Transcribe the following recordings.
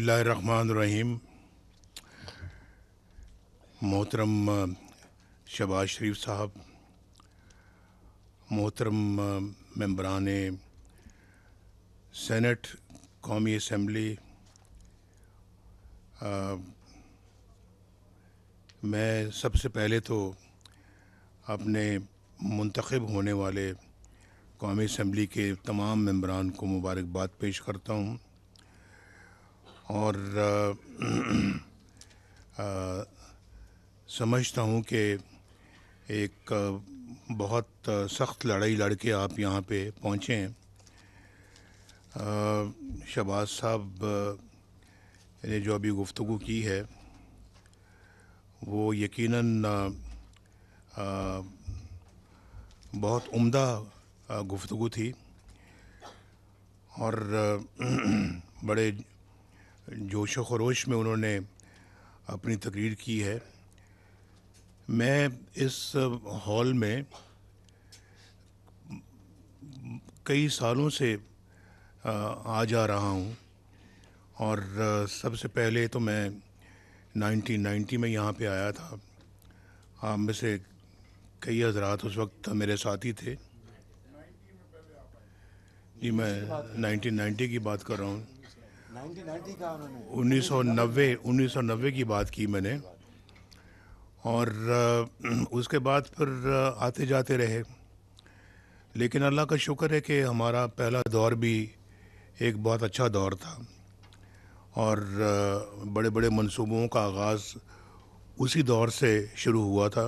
बिस्मिल्लाहिर्रहमानिर्रहीम। मोहतरम शहबाज शरीफ साहब, मोहतरम मेंबरान सेनेट, कौमी असम्बली, मैं सबसे पहले तो अपने मुंतखब होने वाले कौमी असम्बली के तमाम मेंबरान को मुबारकबाद पेश करता हूँ और समझता हूँ कि एक बहुत सख्त लड़ाई लड़ के आप यहाँ पे पहुँचे हैं। शहबाज साहब ने जो अभी गुफ्तगू की है वो यकीनन बहुत उम्दा गुफ्तगू थी और बड़े जोश व खरोश में उन्होंने अपनी तकरीर की है। मैं इस हॉल में कई सालों से आ जा रहा हूँ और सबसे पहले तो मैं 1990 में यहाँ पे आया था। आप में से कई हजरात उस वक्त मेरे साथी थे। जी, मैं 1990 की बात कर रहा हूँ। 1990 का उन्होंने 1990 की बात की मैंने और उसके बाद फिर आते जाते रहे। लेकिन अल्लाह का शुक्र है कि हमारा पहला दौर भी एक बहुत अच्छा दौर था और बड़े बड़े मंसूबों का आगाज़ उसी दौर से शुरू हुआ था।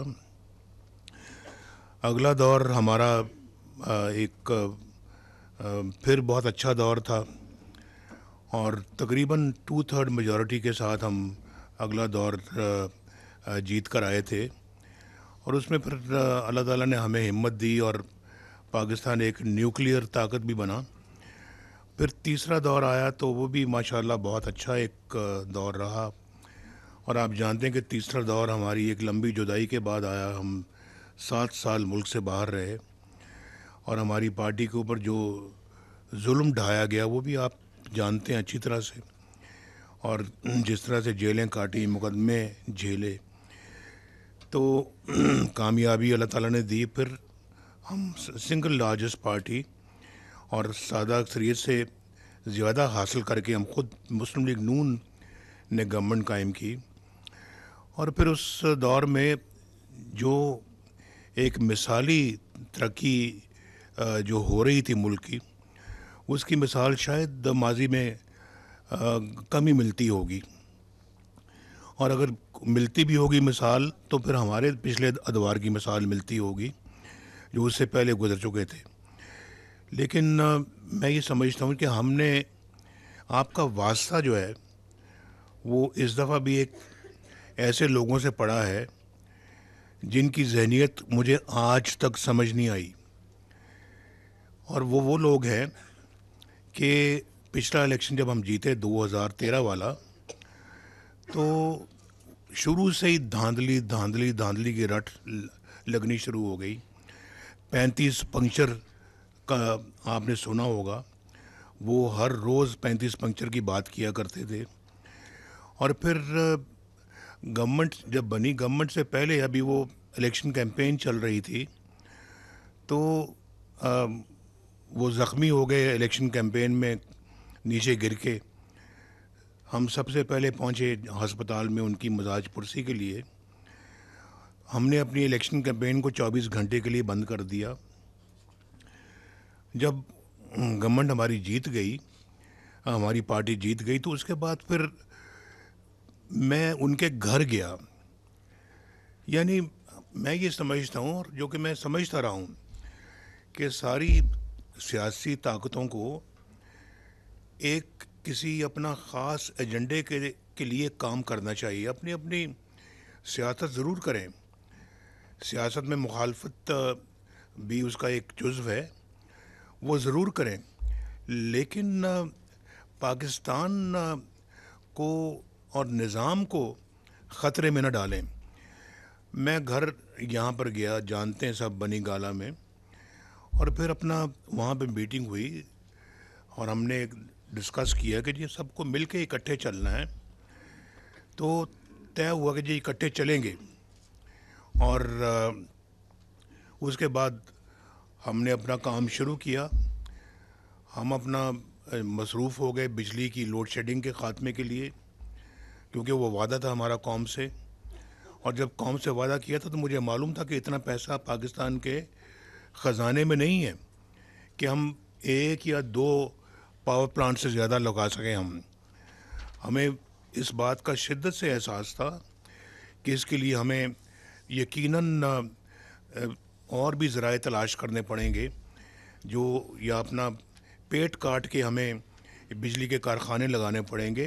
अगला दौर हमारा एक फिर बहुत अच्छा दौर था और तकरीबन 2/3 मेजॉरिटी के साथ हम अगला दौर जीत कर आए थे और उसमें फिर अल्लाह ताला ने हमें हिम्मत दी और पाकिस्तान एक न्यूक्लियर ताकत भी बना। फिर तीसरा दौर आया तो वो भी माशाल्लाह बहुत अच्छा एक दौर रहा और आप जानते हैं कि तीसरा दौर हमारी एक लंबी जुदाई के बाद आया। हम 7 साल मुल्क से बाहर रहे और हमारी पार्टी के ऊपर जो जुल्म ढाया गया वो भी आप जानते हैं अच्छी तरह से, और जिस तरह से जेलें काटी, मुकदमे झेले, तो कामयाबी अल्लाह ताला ने दी। फिर हम सिंगल लार्जेस्ट पार्टी और सादा अक्सरियत से ज़्यादा हासिल करके हम खुद मुस्लिम लीग नून ने गवर्नमेंट कायम की और फिर उस दौर में जो एक मिसाली तरक्की जो हो रही थी मुल्क की, उसकी मिसाल शायद माजी में कम ही मिलती होगी और अगर मिलती भी होगी मिसाल तो फिर हमारे पिछले अदवार की मिसाल मिलती होगी जो उससे पहले गुजर चुके थे। लेकिन मैं ये समझता हूँ कि हमने आपका वास्ता जो है वो इस दफ़ा भी एक ऐसे लोगों से पड़ा है जिनकी जहनीत मुझे आज तक समझ नहीं आई, और वो लोग हैं कि पिछला इलेक्शन जब हम जीते 2013 वाला, तो शुरू से ही धांधली धांधली धांधली की रट लगनी शुरू हो गई। 35 पंक्चर का आपने सुना होगा, वो हर रोज़ 35 पंक्चर की बात किया करते थे। और फिर गवर्नमेंट जब बनी, गवर्नमेंट से पहले अभी वो इलेक्शन कैंपेन चल रही थी, तो वो ज़ख्मी हो गए इलेक्शन कैंपेन में नीचे गिर के। हम सबसे पहले पहुंचे हस्पताल में उनकी मजाज पुरसी के लिए। हमने अपनी इलेक्शन कैंपेन को 24 घंटे के लिए बंद कर दिया। जब गवर्नमेंट हमारी जीत गई, हमारी पार्टी जीत गई, तो उसके बाद फिर मैं उनके घर गया। यानी मैं ये समझता हूँ, और जो कि मैं समझता रहा हूँ, कि सारी सियासी ताकतों को एक किसी अपना ख़ास एजेंडे के लिए काम करना चाहिए। अपनी अपनी सियासत ज़रूर करें, सियासत में मुखालफत भी उसका एक जुज़्व है, वो ज़रूर करें, लेकिन पाकिस्तान को और निज़ाम को ख़तरे में न डालें। मैं घर यहाँ पर गया, जानते हैं सब, बनी गाला में, और फिर अपना वहाँ पे मीटिंग हुई और हमने डिस्कस किया कि जी सबको मिल के इकट्ठे चलना है, तो तय हुआ कि जी इकट्ठे चलेंगे। और उसके बाद हमने अपना काम शुरू किया। हम अपना मसरूफ़ हो गए बिजली की लोड शेडिंग के ख़ात्मे के लिए, क्योंकि वो वादा था हमारा कौम से। और जब कौम से वादा किया था तो मुझे मालूम था कि इतना पैसा पाकिस्तान के ख़जाने में नहीं है कि हम एक या दो पावर प्लांट से ज़्यादा लगा सकें। हमें इस बात का शिद्दत से एहसास था कि इसके लिए हमें यकीनन और भी ज़राए तलाश करने पड़ेंगे, जो या अपना पेट काट के हमें बिजली के कारखाने लगाने पड़ेंगे,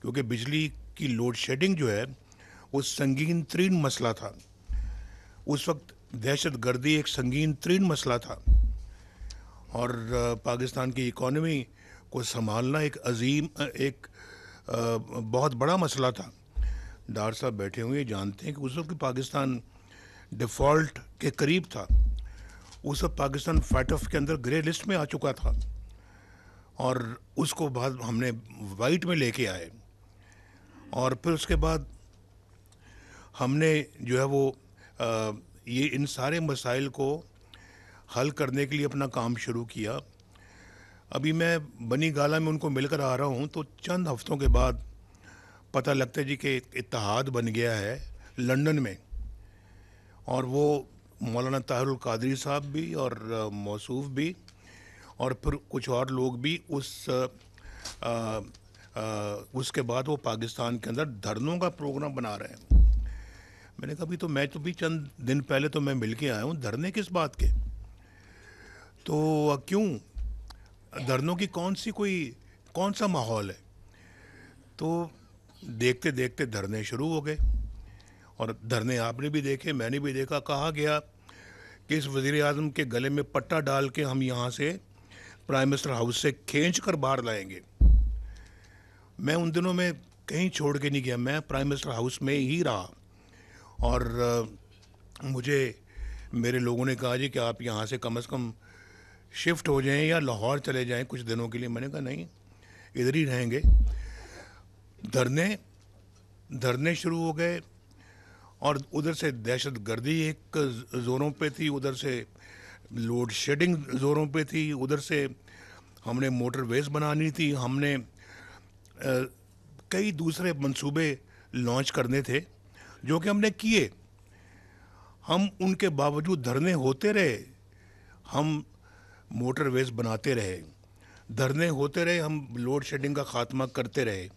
क्योंकि बिजली की लोड शेडिंग जो है वो संगीन तरीन मसला था। उस वक्त दहशत गर्दी एक संगीन तरीन मसला था, और पाकिस्तान की इकॉनमी को संभालना एक बहुत बड़ा मसला था। डार साहब बैठे हुए जानते हैं कि उस वक्त पाकिस्तान डिफ़ॉल्ट के करीब था। उस वक्त पाकिस्तान फाइटफ के अंदर ग्रे लिस्ट में आ चुका था, और उसको बाद हमने वाइट में लेके आए। और फिर उसके बाद हमने जो है वो ये इन सारे मसाइल को हल करने के लिए अपना काम शुरू किया। अभी मैं बनी गाला में उनको मिलकर आ रहा हूँ, तो चंद हफ्तों के बाद पता लगता है जी कि इत्तेहाद बन गया है लंदन में, और वो मौलाना ताहिरुल कादरी साहब भी और मौसूफ भी और फिर कुछ और लोग भी उसके बाद वो पाकिस्तान के अंदर धरनों का प्रोग्राम बना रहे हैं। मैंने कहा मैं तो भी चंद दिन पहले तो मैं मिल के आया हूँ, धरने किस बात के? तो क्यों धरनों की कौन सा माहौल है? तो देखते देखते धरने शुरू हो गए, और धरने आपने भी देखे, मैंने भी देखा। कहा गया कि इस वज़ीर आज़म के गले में पट्टा डाल के हम यहाँ से प्राइम मिनिस्टर हाउस से खींच कर बाहर लाएंगे। मैं उन दिनों में कहीं छोड़ के नहीं गया, मैं प्राइम मिनिस्टर हाउस में ही रहा। और मुझे मेरे लोगों ने कहा जी कि आप यहाँ से कम शिफ्ट हो जाएं या लाहौर चले जाएं कुछ दिनों के लिए। मैंने कहा नहीं, इधर ही रहेंगे। धरने शुरू हो गए, और उधर से दहशत गर्दी एक ज़ोरों पे थी, उधर से लोड शेडिंग ज़ोरों पे थी, उधर से हमने मोटरवेज बनानी थी, हमने कई दूसरे मंसूबे लॉन्च करने थे जो कि हमने किए। हम उनके बावजूद धरने होते रहे, हम मोटरवेज बनाते रहे, धरने होते रहे, हम लोड शेडिंग का ख़ात्मा करते रहे,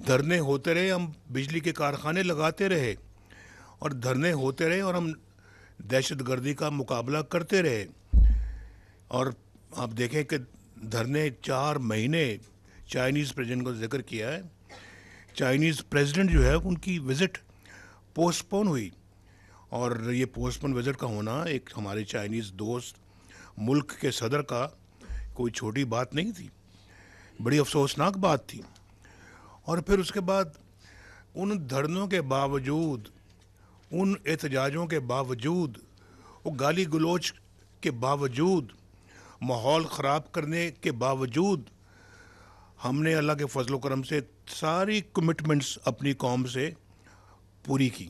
धरने होते रहे, हम बिजली के कारखाने लगाते रहे, और धरने होते रहे, और हम दहशत गर्दी का मुकाबला करते रहे। और आप देखें कि धरने 4 महीने, चाइनीज़ प्रेसिडेंट को जिक्र किया है, चाइनीज़ प्रेसिडेंट जो है उनकी विज़िट पोस्टपोन हुई, और ये पोस्टपोन विज़िट का होना एक हमारे चाइनीज़ दोस्त मुल्क के सदर का कोई छोटी बात नहीं थी, बड़ी अफसोसनाक बात थी। और फिर उसके बाद उन धरनों के बावजूद, उन एहतजाजों के बावजूद, वो गाली गलोच के बावजूद, माहौल ख़राब करने के बावजूद, हमने अल्लाह के फजल करम से सारी कमिटमेंट्स अपनी कौम से पूरी की,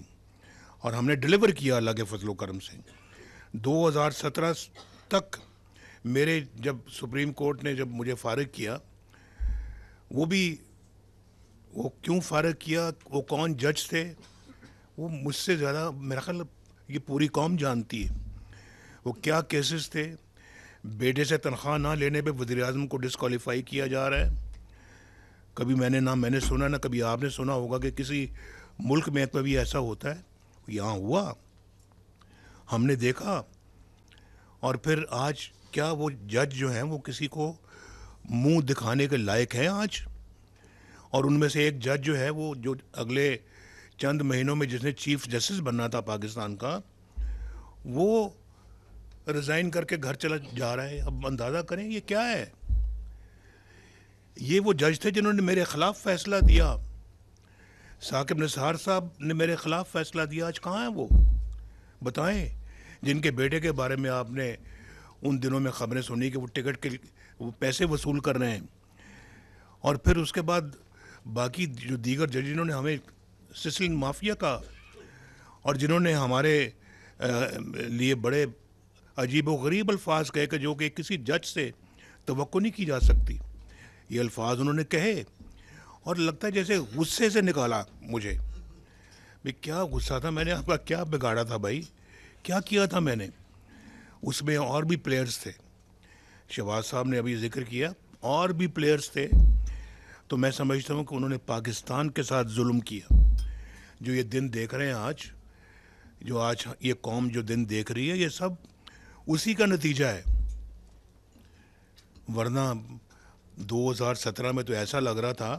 और हमने डिलीवर किया अल्लाह के फजल करम से। 2017 तक मेरे, जब सुप्रीम कोर्ट ने जब मुझे फ़ारिग किया, वो क्यों फ़ारिग किया, वो कौन जज थे, वो मुझसे ज़्यादा मेरा ख्याल ये पूरी कौम जानती है। वो क्या केसेस थे, बेटे से तनख्वाह ना लेने पे वज़ीर आज़म को डिस्क्वालीफाई किया जा रहा है। कभी मैंने सुना, ना कभी आपने सुना होगा कि किसी मुल्क में कभी ऐसा होता है। यहाँ हुआ, हमने देखा। और फिर आज क्या वो जज जो हैं वो किसी को मुंह दिखाने के लायक हैं आज? और उनमें से एक जज जो है वो, जो अगले चंद महीनों में जिसने चीफ जस्टिस बनना था पाकिस्तान का, वो रिज़ाइन करके घर चला जा रहा है। अब अंदाज़ा करें ये क्या है। ये वो जज थे जिन्होंने मेरे ख़िलाफ़ फ़ैसला दिया, साकिब निसार साहब ने मेरे ख़िलाफ़ फ़ैसला दिया। आज कहाँ हैं वो, बताएं? जिनके बेटे के बारे में आपने उन दिनों में ख़बरें सुनी कि वो टिकट के वो पैसे वसूल कर रहे हैं, और फिर उसके बाद बाकी जो दीगर जज जिन्होंने हमें सिसिलियन माफिया का, और जिन्होंने हमारे लिए बड़े अजीब व गरीब अल्फाज कहे कि जो कि किसी जज से तवक्को नहीं की जा सकती, ये अल्फाज उन्होंने कहे और लगता है जैसे गुस्से से निकाला मुझे। भाई क्या गुस्सा था, मैंने आपका क्या बिगाड़ा था भाई, क्या किया था मैंने। उसमें और भी प्लेयर्स थे, शहबाज साहब ने अभी जिक्र किया, और भी प्लेयर्स थे। तो मैं समझता हूँ कि उन्होंने पाकिस्तान के साथ जुल्म किया। जो ये दिन देख रहे हैं आज, जो आज ये कौम जो दिन देख रही है, ये सब उसी का नतीजा है। वरना 2017 में तो ऐसा लग रहा था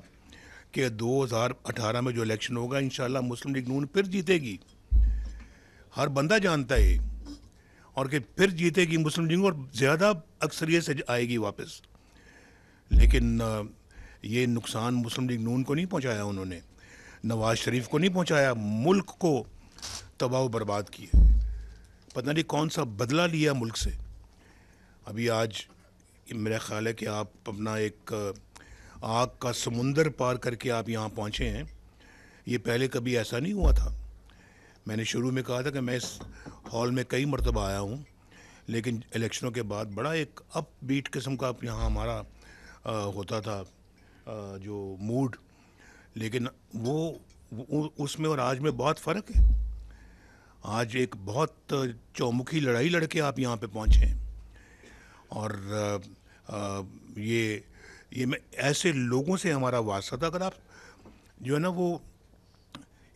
कि 2018 में जो इलेक्शन होगा इंशाल्लाह मुस्लिम लीग नून फिर जीतेगी। हर बंदा जानता है ये, और कि फिर जीतेगी मुस्लिम लीग और ज़्यादा अक्सरियत से आएगी वापस। लेकिन ये नुकसान मुस्लिम लीग नून को नहीं पहुंचाया उन्होंने, नवाज शरीफ को नहीं पहुंचाया, मुल्क को तबाह बर्बाद किया। पता नहीं कौन सा बदला लिया मुल्क से। अभी आज मेरा ख्याल है कि आप अपना एक आग का समुंदर पार करके आप यहाँ पहुँचे हैं। ये पहले कभी ऐसा नहीं हुआ था। मैंने शुरू में कहा था कि मैं इस हॉल में कई मरतबा आया हूँ, लेकिन इलेक्शनों के बाद बड़ा एक अप बीट किस्म का यहाँ हमारा होता था जो मूड, लेकिन वो उसमें और आज में बहुत फ़र्क है। आज एक बहुत चौमुखी लड़ाई लड़के आप यहाँ पे पहुँचे हैं, और ये मैं ऐसे लोगों से हमारा वास्ता था। अगर आप जो है ना वो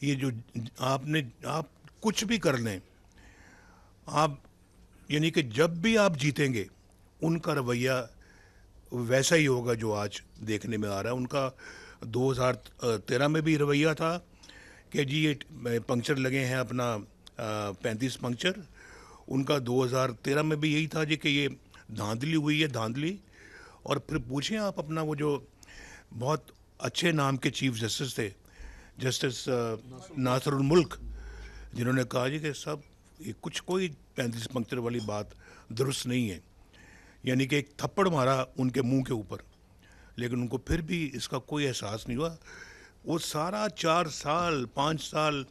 ये जो आप कुछ भी कर लें, आप यानी कि जब भी आप जीतेंगे उनका रवैया वैसा ही होगा जो आज देखने में आ रहा है। उनका 2013 में भी रवैया था कि जी ये पंक्चर लगे हैं अपना 35 पंक्चर। उनका 2013 में भी यही था जी कि ये धांधली हुई है, धांधली। और फिर पूछें आप अपना वो जो बहुत अच्छे नाम के चीफ जस्टिस थे, जस्टिस नासरुल मुल्क, जिन्होंने कहा जी कि सब ये कुछ कोई 35 पंक्चर वाली बात दुरुस्त नहीं है, यानी कि एक थप्पड़ मारा उनके मुंह के ऊपर, लेकिन उनको फिर भी इसका कोई एहसास नहीं हुआ। वो सारा 4 साल 5 साल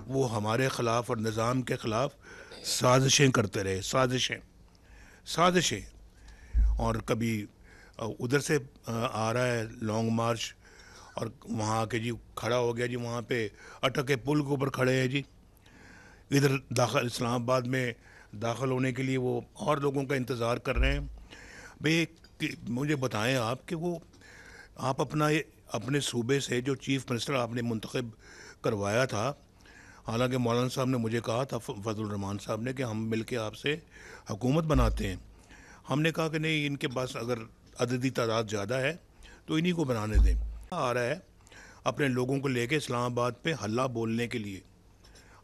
वो हमारे ख़िलाफ़ और निज़ाम के ख़िलाफ़ साजिशें करते रहे, साजिशें। और कभी उधर से आ रहा है लॉन्ग मार्च, और वहाँ आके जी खड़ा हो गया जी, वहाँ पे अटक के पुल के ऊपर खड़े हैं जी। इधर दाखिल इस्लामाबाद में दाखिल होने के लिए वो और लोगों का इंतज़ार कर रहे हैं। भाई मुझे बताएं आप कि वो आप अपने सूबे से जो चीफ़ मिनिस्टर आपने मुंतखब करवाया था, हालांकि मौलाना साहब ने मुझे कहा था, फजल रहमान साहब ने, कि हम मिलके आपसे हुकूमत बनाते हैं। हमने कहा कि नहीं, इनके पास अगर अददी तादाद ज़्यादा है तो इन्हीं को बनाने दें। आ रहा है अपने लोगों को लेके इस्लामाबाद पे हल्ला बोलने के लिए,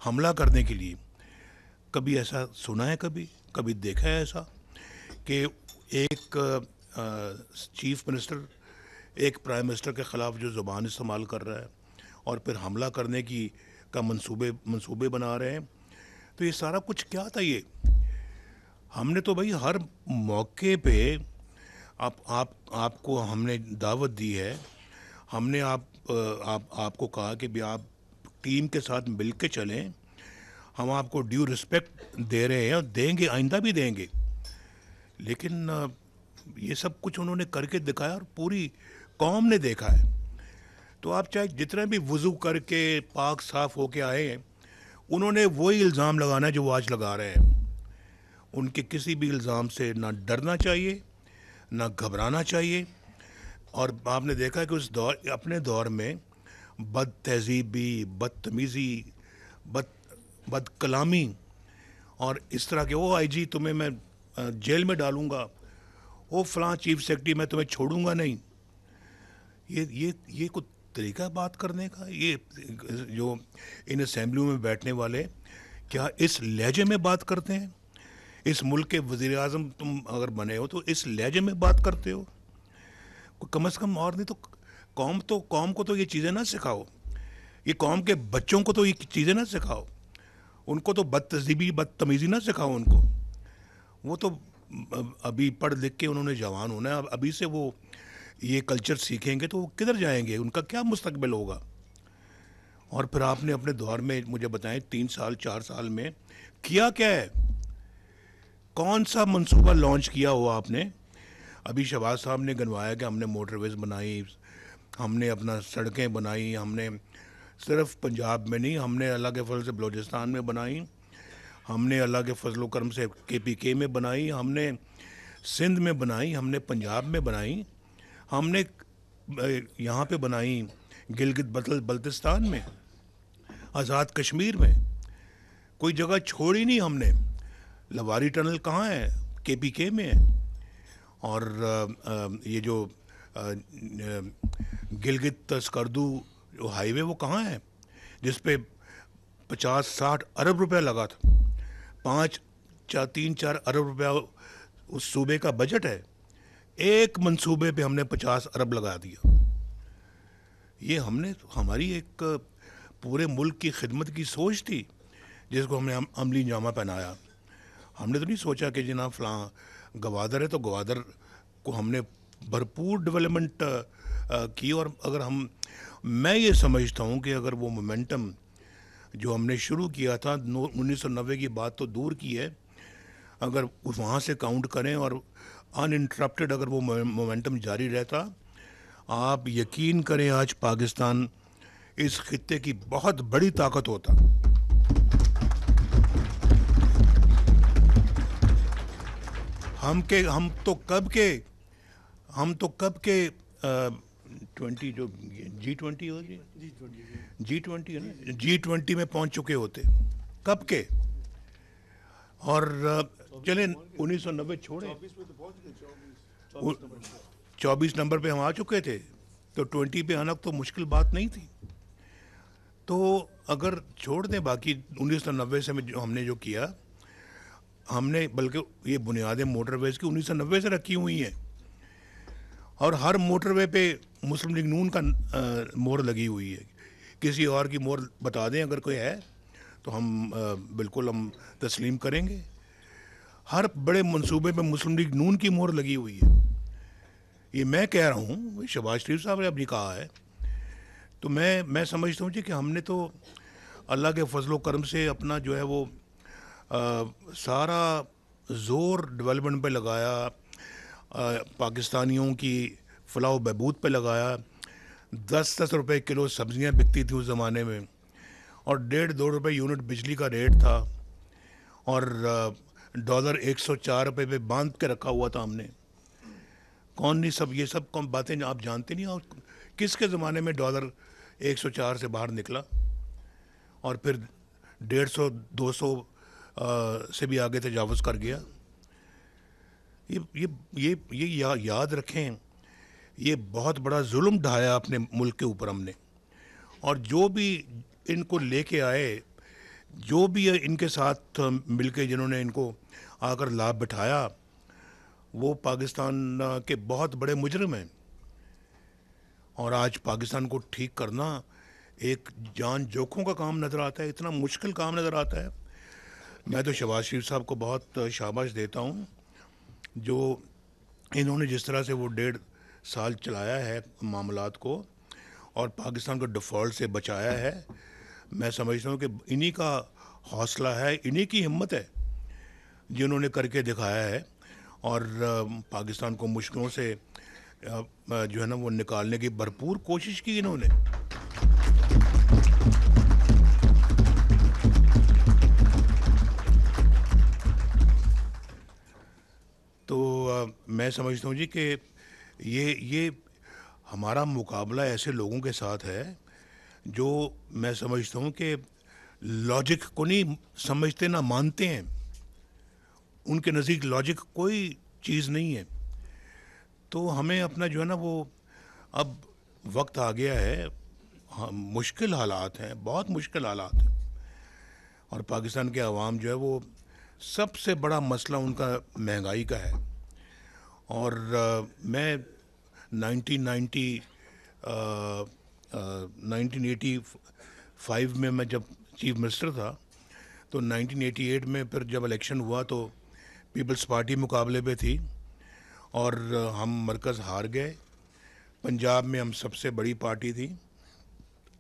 हमला करने के लिए। कभी ऐसा सुना है, कभी देखा है ऐसा कि एक चीफ मिनिस्टर एक प्राइम मिनिस्टर के ख़िलाफ़ जो ज़ुबान इस्तेमाल कर रहा है और फिर हमला करने की का मंसूबे बना रहे हैं? तो ये सारा कुछ क्या था ये? हमने तो भाई हर मौके पे आपको हमने दावत दी है। हमने आपको कहा कि भी आप टीम के साथ मिल के चलें। हम आपको ड्यू रिस्पेक्ट दे रहे हैं और देंगे, आइंदा भी देंगे। लेकिन ये सब कुछ उन्होंने करके दिखाया और पूरी कौम ने देखा है। तो आप चाहे जितना भी वज़ू करके पाक साफ़ होके आए हैं, उन्होंने वही इल्ज़ाम लगाना है जो वो आज लगा रहे हैं। उनके किसी भी इल्ज़ाम से ना डरना चाहिए, ना घबराना चाहिए। और आपने देखा कि अपने दौर में बद तहज़ीबी, बदतमीज़ी, बद कलामी और इस तरह के, ओ आईजी तुम्हें मैं जेल में डालूँगा, ओ फ़लाँ चीफ सेक्रेटरी मैं तुम्हें छोड़ूंगा नहीं। ये कुछ तरीका बात करने का? ये जो इन असेंबलियों में बैठने वाले क्या इस लहजे में बात करते हैं? इस मुल्क के वज़ीर आज़म तुम अगर बने हो तो इस लहजे में बात करते हो? कम से कम, और नहीं तो कौम को तो ये चीज़ें ना सिखाओ, ये कौम के बच्चों को तो ये चीज़ें ना सिखाओ, उनको तो बदतमीज़ी ना सिखाओ उनको। वो तो अभी पढ़ लिख के उन्होंने जवान होना है, अभी से वो ये कल्चर सीखेंगे तो वो किधर जाएंगे, उनका क्या मुस्तकबिल होगा। और फिर आपने अपने दौर में मुझे बताएं 3 साल 4 साल में किया क्या है, कौन सा मंसूबा लॉन्च किया हुआ आपने। अभी शहबाज साहब ने गनवाया कि हमने मोटरवेज बनाई, हमने अपना सड़कें बनाई, हमने सिर्फ पंजाब में नहीं, हमने अल्लाह के फजल से बलूचिस्तान में बनाई, हमने अल्लाह के फजल करम से KPK में बनाई, हमने सिंध में बनाई, हमने पंजाब में बनाई, हमने यहाँ पे बनाई गिलगित बल्तिस्तान में, आज़ाद कश्मीर में, कोई जगह छोड़ी नहीं हमने। लवारी टनल कहाँ है, KPK में है। और ये जो गिलगित स्कर्दू जो हाईवे वो कहाँ है, जिस पे 50-60 अरब रुपया लगा था, 3-4 अरब रुपया उस सूबे का बजट है, एक मंसूबे पे हमने 50 अरब लगा दिया। ये हमने, हमारी एक पूरे मुल्क की खिदमत की सोच थी जिसको हमने अमली जामा पहनाया। हमने तो नहीं सोचा कि जनाब फ़लाँ गवादर है तो गवादर को हमने भरपूर डेवलपमेंट की। और अगर मैं ये समझता हूँ कि अगर वो मोमेंटम जो हमने शुरू किया था 1990 की बात तो दूर की है, अगर वहाँ से काउंट करें और अनइंटरप्टेड अगर वो मोमेंटम जारी रहता, आप यकीन करें आज पाकिस्तान इस खित्ते की बहुत बड़ी ताकत होता। हम तो कब के 20 जो G20 हो गई, G20 है ना, G20 में पहुंच चुके होते कब के। और चलें 1990 छोड़े, 24 नंबर पे हम आ चुके थे, तो 20 पे आना तो मुश्किल बात नहीं थी। तो अगर छोड़ दें बाकी 1990 से में जो हमने जो किया, हमने बल्कि ये बुनियादें मोटरवेज़ की 1990 से रखी हुई हैं, और हर मोटरवे पे मुस्लिम लीग नून का मोहर लगी हुई है। किसी और की मोहर बता दें अगर कोई है तो हम बिल्कुल हम तस्लीम करेंगे। हर बड़े मंसूबे पे मुस्लिम लीग नून की मोहर लगी हुई है। ये मैं कह रहा हूँ, शहबाज शरीफ साहब ने अभी कहा है। तो मैं समझता हूँ जी कि हमने तो अल्लाह के फजलो करम से अपना जो है वो सारा ज़ोर डेवलपमेंट पे लगाया, पाकिस्तानियों की फलाह बहबूद पे लगाया। 10-10 रुपए किलो सब्ज़ियाँ बिकती थी उस ज़माने में, और 1.5-2 रुपए यूनिट बिजली का रेट था, और डॉलर 104 रुपए पे बांध के रखा हुआ था हमने। कौन नहीं, सब ये सब कौन बातें आप जानते नहीं। और किसके ज़माने में डॉलर 104 से बाहर निकला और फिर 150-200 से भी आगे तजावज़ कर गया। ये याद रखें, ये बहुत बड़ा जुल्म ढाया अपने मुल्क के ऊपर हमने। और जो भी इनको लेके आए, जो भी इनके साथ मिलके जिन्होंने इनको आकर लाभ बिठाया, वो पाकिस्तान के बहुत बड़े मुजरिम हैं। और आज पाकिस्तान को ठीक करना एक जान जोखों का काम नज़र आता है, इतना मुश्किल काम नज़र आता है। मैं तो शहबाज शरीफ साहब को बहुत शाबाश देता हूँ, जो इन्होंने जिस तरह से वो 1.5 साल चलाया है मामलात को और पाकिस्तान को डिफ़ॉल्ट से बचाया है। मैं समझता हूँ कि इन्हीं का हौसला है, इन्हीं की हिम्मत है जिन्होंने करके दिखाया है, और पाकिस्तान को मुश्किलों से जो है ना वो निकालने की भरपूर कोशिश की इन्होंने। तो मैं समझता हूँ जी कि ये हमारा मुकाबला ऐसे लोगों के साथ है जो मैं समझता हूँ कि लॉजिक को नहीं समझते, ना मानते हैं। उनके नज़दीक लॉजिक कोई चीज़ नहीं है। तो हमें अपना जो है ना वो अब वक्त आ गया है, मुश्किल हालात हैं, बहुत मुश्किल हालात हैं, और पाकिस्तान के अवाम जो है वो सबसे बड़ा मसला उनका महंगाई का है। और मैं 1985 में मैं जब चीफ मिनिस्टर था, तो 1988 में फिर जब इलेक्शन हुआ तो पीपल्स पार्टी मुकाबले पे थी और हम मरकज़ हार गए। पंजाब में हम सबसे बड़ी पार्टी थी।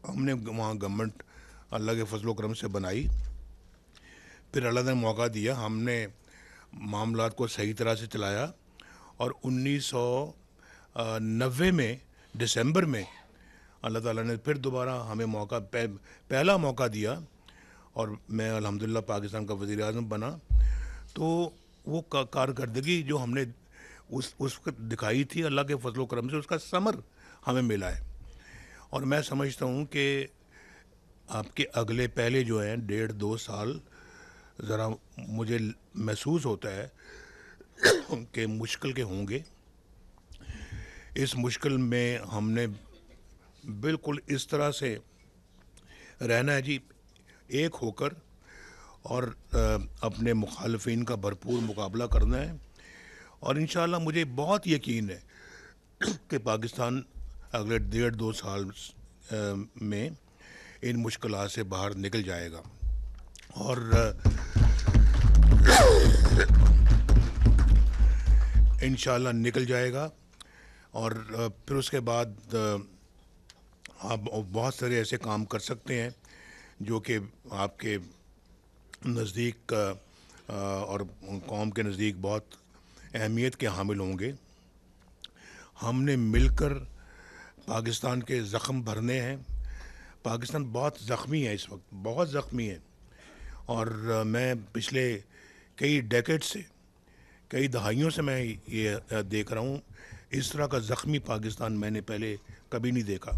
हमने वहाँ गवर्नमेंट अल्लाह के फजल करम से बनाई। फिर अल्लाह ने मौका दिया, हमने मामलात को सही तरह से चलाया और 1990 में दिसंबर में अल्लाह ताला ने फिर दोबारा हमें पहला मौका दिया और मैं अल्हम्दुलिल्लाह पाकिस्तान का वज़ीर आज़म बना। तो वो कारकर्दगी जो हमने उस वक्त दिखाई थी, अल्लाह के फजल करम से उसका समर हमें मिला है। और मैं समझता हूँ कि आपके अगले पहले जो हैं 1.5-2 साल ज़रा मुझे महसूस होता है कि मुश्किल के होंगे। इस मुश्किल में हमने बिल्कुल इस तरह से रहना है जी, एक होकर, और अपने मुखालफिन का भरपूर मुकाबला करना है। और इंशाअल्लाह मुझे बहुत यकीन है कि पाकिस्तान अगले 1.5-2 साल में इन मुश्किलात से बाहर निकल जाएगा। और इंशाअल्लाह निकल जाएगा। और फिर उसके बाद आप बहुत सारे ऐसे काम कर सकते हैं जो कि आपके नज़दीक और कौम के नज़दीक बहुत अहमियत के हामिल होंगे। हमने मिलकर पाकिस्तान के ज़ख्म भरने हैं। पाकिस्तान बहुत ज़ख्मी है, इस वक्त बहुत ज़ख्मी है। और मैं पिछले कई डेकेड से, कई दहाइयों से मैं ये देख रहा हूँ, इस तरह का ज़ख्मी पाकिस्तान मैंने पहले कभी नहीं देखा।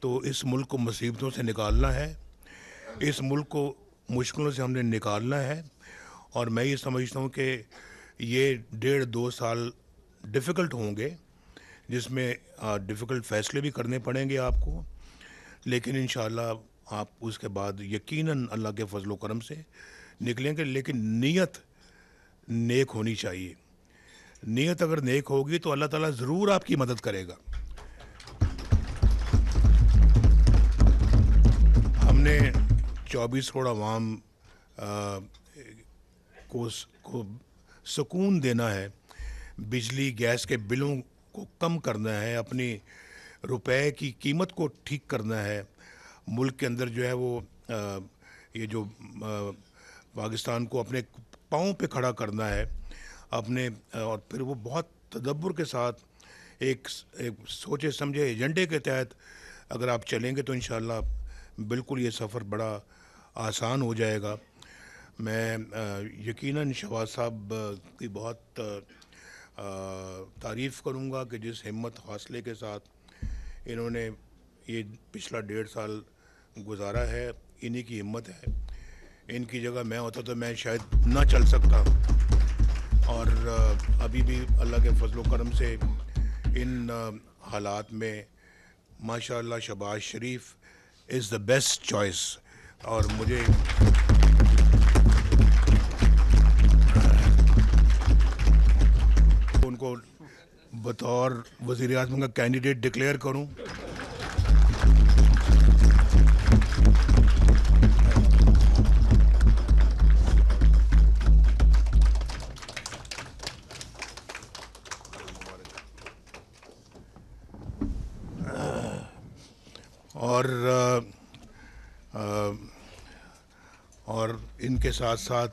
तो इस मुल्क को मुसीबतों से निकालना है, इस मुल्क को मुश्किलों से हमने निकालना है। और मैं ये समझता हूँ कि ये 1.5-2 साल डिफ़िकल्ट होंगे, जिसमें डिफ़िकल्ट फ़ैसले भी करने पड़ेंगे आपको, लेकिन इंशाअल्लाह आप उसके बाद यकीनन अल्लाह के फजल करम से निकलेंगे। लेकिन नीयत नेक होनी चाहिए। नीयत अगर नेक होगी तो अल्लाह ताला ज़रूर आपकी मदद करेगा। हमने 24 करोड़ आवाम को सुकून देना है, बिजली गैस के बिलों को कम करना है, अपनी रुपए की कीमत को ठीक करना है, मुल्क के अंदर जो है वो ये जो पाकिस्तान को अपने पाँव पे खड़ा करना है अपने। और फिर वो बहुत तदब्बुर के साथ एक सोचे समझे एजेंडे के तहत अगर आप चलेंगे तो इंशाअल्लाह बिल्कुल ये सफ़र बड़ा आसान हो जाएगा। मैं यकीनन शहबाज साहब की बहुत तारीफ़ करूँगा कि जिस हिम्मत हौसले के साथ इन्होंने ये पिछला 1.5 साल गुजारा है, इन्हीं की हिम्मत है। इनकी जगह मैं होता तो मैं शायद ना चल सकता। और अभी भी अल्लाह के फजल करम से इन हालात में माशाअल्लाह शहबाज शरीफ इज़ द बेस्ट चॉइस। और मुझे उनको बतौर वज़ीर आज़म का कैंडिडेट डिक्लेयर करूं। और इनके साथ साथ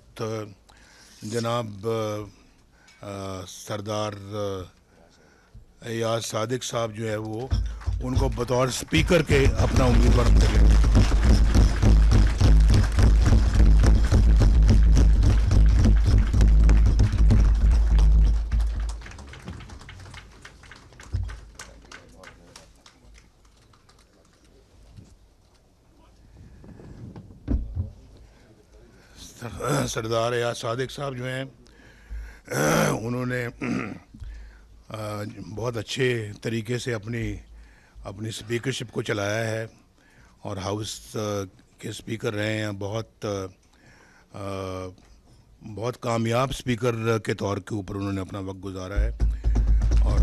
जनाब सरदार एयाज सादिक साहब जो है वो उनको बतौर स्पीकर के अपना उम्मीदवार करेंगे। सरदार एयाज सादिक साहब जो हैं उन्होंने बहुत अच्छे तरीके से अपनी स्पीकरशिप को चलाया है और हाउस के स्पीकर रहे हैं। बहुत कामयाब स्पीकर के तौर के ऊपर उन्होंने अपना वक्त गुजारा है। और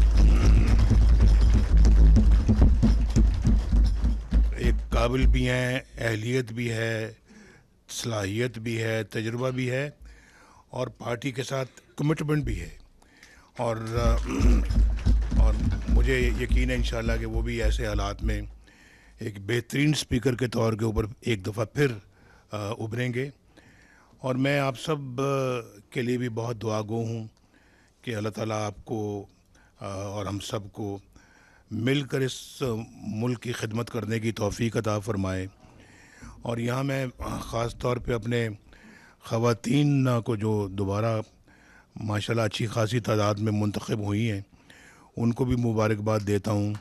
एक काबिल भी हैं, अहलियत भी है, सलाहियत भी है, तजुर्बा भी है और पार्टी के साथ कमिटमेंट भी है। और मुझे यकीन है इंशाल्लाह कि वो भी ऐसे हालात में एक बेहतरीन स्पीकर के तौर के ऊपर एक दफ़ा फिर उभरेंगे। और मैं आप सब के लिए भी बहुत दुआगो हूँ कि अल्लाह ताला आपको और हम सब को मिलकर इस मुल्क की खिदमत करने की तौफ़ीक अता फ़रमाए। और यहाँ मैं ख़ास तौर पे अपने ख़वातीन को जो दोबारा माशाल्लाह अच्छी खासी तादाद में मुंतखब हुई हैं, उनको भी मुबारकबाद देता हूँ।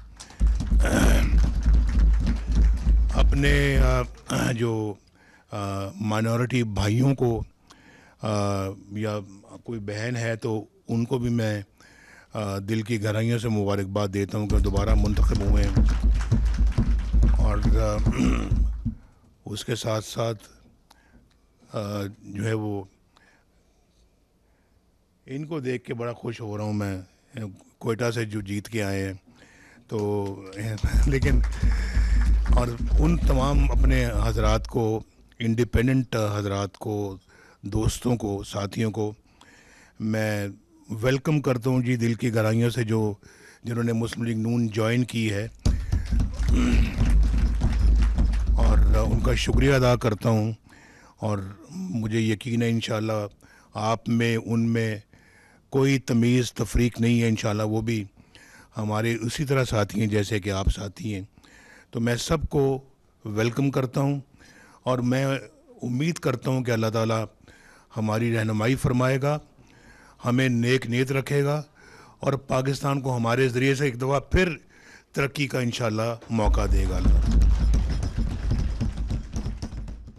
अपने जो माइनॉरिटी भाइयों को या कोई बहन है तो उनको भी मैं दिल की गहराइयों से मुबारकबाद देता हूँ कि दोबारा मुंतखब हुए हैं। और उसके साथ साथ जो है वो इनको देख के बड़ा खुश हो रहा हूँ मैं, कोयटा से जो जीत के आए हैं तो लेकिन और उन तमाम अपने हजरात को, इंडिपेंडेंट हजरात को, दोस्तों को, साथियों को मैं वेलकम करता हूँ जी दिल की गहराइयों से, जो जिन्होंने मुस्लिम लीग नून ज्वाइन की है, और उनका शुक्रिया अदा करता हूँ। और मुझे यकीन है इंशाल्लाह आप में उनमें कोई तमीज़ तफरीक नहीं है, इंशाल्लाह वो भी हमारे उसी तरह साथी हैं जैसे कि आप साथी हैं। तो मैं सबको वेलकम करता हूँ और मैं उम्मीद करता हूँ कि अल्लाह ताला हमारी रहनुमाई फरमाएगा, हमें नेक नीयत रखेगा और पाकिस्तान को हमारे ज़रिए से एक दफ़ा फिर तरक्की का इंशाल्लाह मौका देगा। अल्लाह